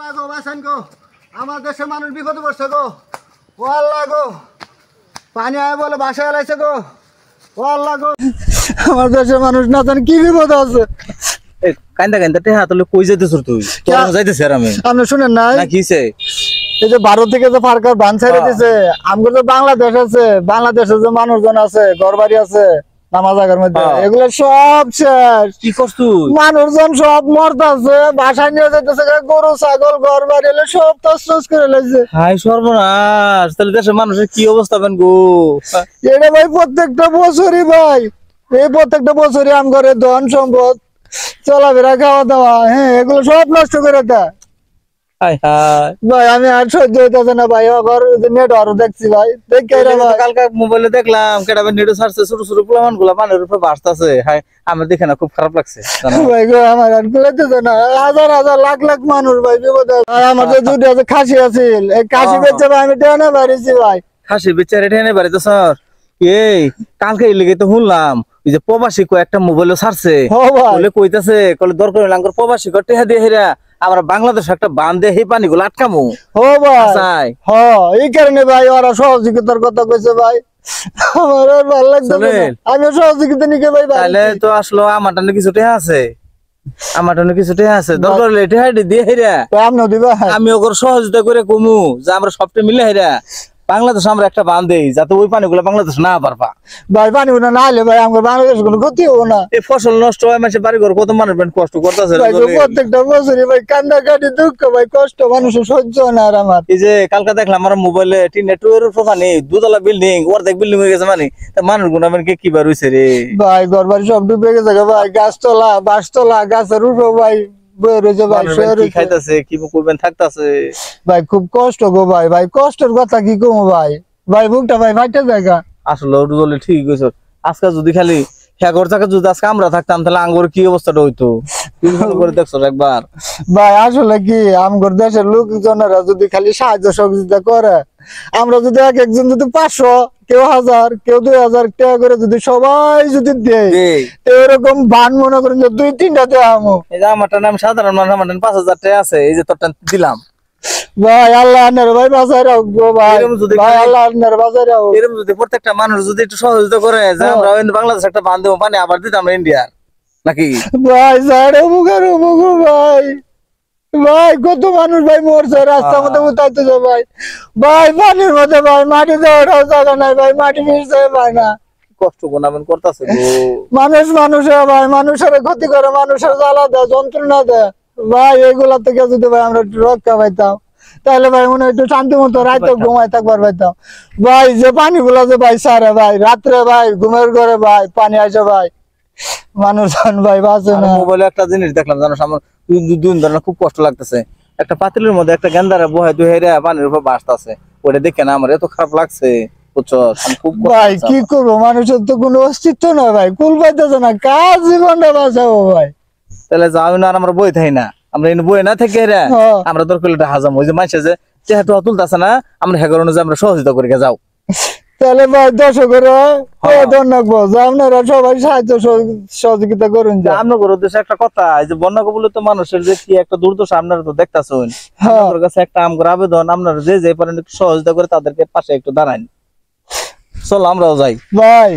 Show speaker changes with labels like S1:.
S1: আল্লাহ গো বাঁচান গো, আমার দেশের মানুষ বিপদে পড়ছে গো। ও আল্লাহ গো, পানি আয় বলে বাসায় এলাইছে গো। ও আল্লাহ গো, আমার দেশের মানুষ না জানি কি বিপদ আছে।
S2: কান্দা কান্দা টেহা তাহলে কই যাইতেছ তুই? তোর যাইতেছ আর আমি
S1: আপনি শুনেন নাই
S2: না কিছে?
S1: এই যে ভারত থেকে যে সরকার বান ছেড়ে দিছে, আমাদের যে বাংলাদেশ আছে, বাংলাদেশের যে মানুষজন আছে, ঘর বাড়ি আছে নামাজ আগার মধ্যে, এগুলো সব শেষ।
S2: কি করছ তুই?
S1: মানুষজন সব মরতাছে, বাসায় নিয়ে যাইতেছে, গরু ছাগল ঘর বাড়ি এলে সব তছনছ করে লাইছে।
S2: হাই সর্বনাশ, তাহলে দেশের মানুষের কি অবস্থা বেন গো?
S1: এটা ভাই প্রত্যেকটা বছরই ভাই, এই প্রত্যেকটা বছরই আম করে ধন সম্পদ চলাফেরা খাওয়া দাওয়া, হ্যাঁ এগুলো সব নষ্ট করে দেয়
S2: হাই হাই
S1: ভাই। আমি আর সহ্য হইতেছে না ভাই, ঘর নেট আরো দেখছি ভাই, দেখে
S2: কালকে মোবাইলে দেখলাম কেডা নেড়ে ছাড়ছে, ছোট ছোট পোলামান গুলা পানির উপরে ভাসতাছে। হাই আমার দেখে না খুব খারাপ লাগছে
S1: ভাই গো, আমার আর কুলাইতেছে না। হাজার হাজার লাখ লাখ মানুষ ভাই বিপদে। আমার যে দুটো আছে খাসি আছিল, এই খাসি বেচে ভাই আমি টেনে বাড়িছি ভাই।
S2: খাসি বেচারে ঠেনে বাড়িতে স্যার এই কালকে লেগে তো শুনলাম ওই যে প্রবাসী একটা মোবাইলে ছাড়ছে, বলে কইতাছে কলে দরকার হইলে আঙ্গুর প্রবাসী টেহা দিয়ে হেরা আমরা বাংলাদেশ একটা বান দিয়ে সেই পানিগুলো আটকামু।
S1: ও ভাই এই কারণে ভাই ওরা সহযোগিতার কথা কইছে ভাই। আমার আর ভালো লাগছে না, আমি সহযোগিতা নিকে ভাই।
S2: তাহলে তো আসলে আমার টানে কিছু টেহা আছে, আমার টানে কিছু টেহা আছে, দরকার হলে টেহা দিয়ে হেরা
S1: আপনিও দিবা।
S2: আমি ওকে সহযোগিতা করে কমু যে আমরা সবটা মিলে হেরা বাংলাদেশ আমরা একটা বান দেই যাতে ওই পানিগুলো বাংলাদেশ না পারবা।
S1: ভাই পানি না হলে ভাই আমার বাংলাদেশ কোনো ক্ষতি হবো না।
S2: এই ফসল নষ্ট হয়, মানুষের বাড়ি ঘর কত মানুষ কষ্ট করতেছে
S1: প্রত্যেকটা বছরই ভাই কান্দা কাটি দুঃখ ভাই, কষ্ট মানুষের সহ্য না। আর আমার
S2: এই যে কালকে দেখলাম আমার মোবাইলে টিনের প্রমাণে দুতলা বিল্ডিং অর্ধেক বিল্ডিং হয়ে গেছে, মানে মানুষ গুণ কি বার হয়েছে রে
S1: ভাই, ঘর বাড়ি সব ডুবে গেছে ভাই, গাছতলা বাঁশতলা গাছের উপর ভাই
S2: খাইতেছে কি করবেন থাকতেছে
S1: ভাই, খুব কষ্ট গো ভাই। ভাই কষ্টের কথা কি কমো ভাই, ভাই বুকটা ভাই ফাইটা জায়গা
S2: আসলে ঠিক হয়েছে। আজকে যদি খালি হ্যাগর থাকে, যদি আজকে আমরা থাকতাম তাহলে আঙ্গুর কি অবস্থাটা হইতো করে দেখছো একবার
S1: ভাই। আসলে কি আমগর দেশের লোকজনেরা যদি খালি সাহায্য সহযোগিতা করে, আমরা যদি এক একজন যদি 500 কেউ 1000 কেউ 2000 টাকা করে যদি সবাই যদি দেয়, এরকম বান মনে করেন যে 2-3টা দেওয়া আমো।
S2: এই যে আমারটা নাম সাধারণ মানুষ, আমার 5000 টাকা আছে, এই যে তোরটা দিলাম
S1: ভাই। আল্লাহ আন্নার ভাই বাঁচাই রাখবো ভাই, ভাই আল্লাহ আন্নার বাঁচাই রাখবো।
S2: এরকম যদি প্রত্যেকটা মানুষ যদি একটু সহযোগিতা করে যে আমরা বাংলাদেশ একটা বান দেবো, পানি আবার দিতাম ইন্ডিয়ার নাকি
S1: ভাই। স্যার অমুকার অমুক ভাই, ভাই কত মানুষ ভাই মরছে রাস্তার মধ্যে উঠাইতেছে ভাই। ভাই পানির মধ্যে ভাই মাটি দেওয়াটাও জায়গা নাই ভাই, মাটি মিশতে পায় না।
S2: কষ্ট কোনাবেন করতেছে
S1: মানুষের ভাই, মানুষের ক্ষতি করে, মানুষের জ্বালা দেয়, যন্ত্রণা দেয় ভাই। এগুলা থেকে যদি ভাই আমরা একটু রক্ষা পাইতাম তাহলে ভাই মনে একটু শান্তি মতো রাতে ঘুমাই থাকবার পাইতাম ভাই। যে পানিগুলো যে ভাই সারে ভাই, রাত্রে ভাই ঘুমের ঘরে ভাই পানি আসে ভাই, মানুষজন ভাই বাঁচে না।
S2: মোবাইলে একটা জিনিস দেখলাম জানো, আমার দুই ধরনের খুব কষ্ট লাগতেছে। একটা পাতিলের মধ্যে একটা গেন্দারে বহে দুই হেরে পানির উপর বাসতেছে, ওটা দেখে না আমার এত খারাপ লাগছে বুঝছো।
S1: ভাই কি করবো, মানুষের তো কোনো অস্তিত্ব না ভাই, কুল পাইতেছে না, কার জীবনটা বাঁচাবো ভাই।
S2: তাহলে যাও না, আর আমরা বই থাই না, আমরা বই না থেকে হেরা আমরা দরকার হাজাম ওই যে মানুষে যে চেহারা তুলতেছে না, আমরা হেগর অনুযায়ী আমরা সহযোগিতা করি যাও।
S1: তাহলে ভাই দর্শকেরা ধন্যবাদ, আপনারা সবাই সাহায্য সহযোগিতা করুন।
S2: আপনার উদ্দেশ্যে একটা কথা, এই যে বন্যা কবলে তো মানুষের যে কি একটা দুর্দশা আপনারা তো দেখতেছেন, আপনার কাছে একটা আমগর আবেদন, আপনারা যে পারেন একটু সহযোগিতা করে তাদেরকে পাশে একটু দাঁড়ান। চলো আমরাও যাই
S1: ভাই।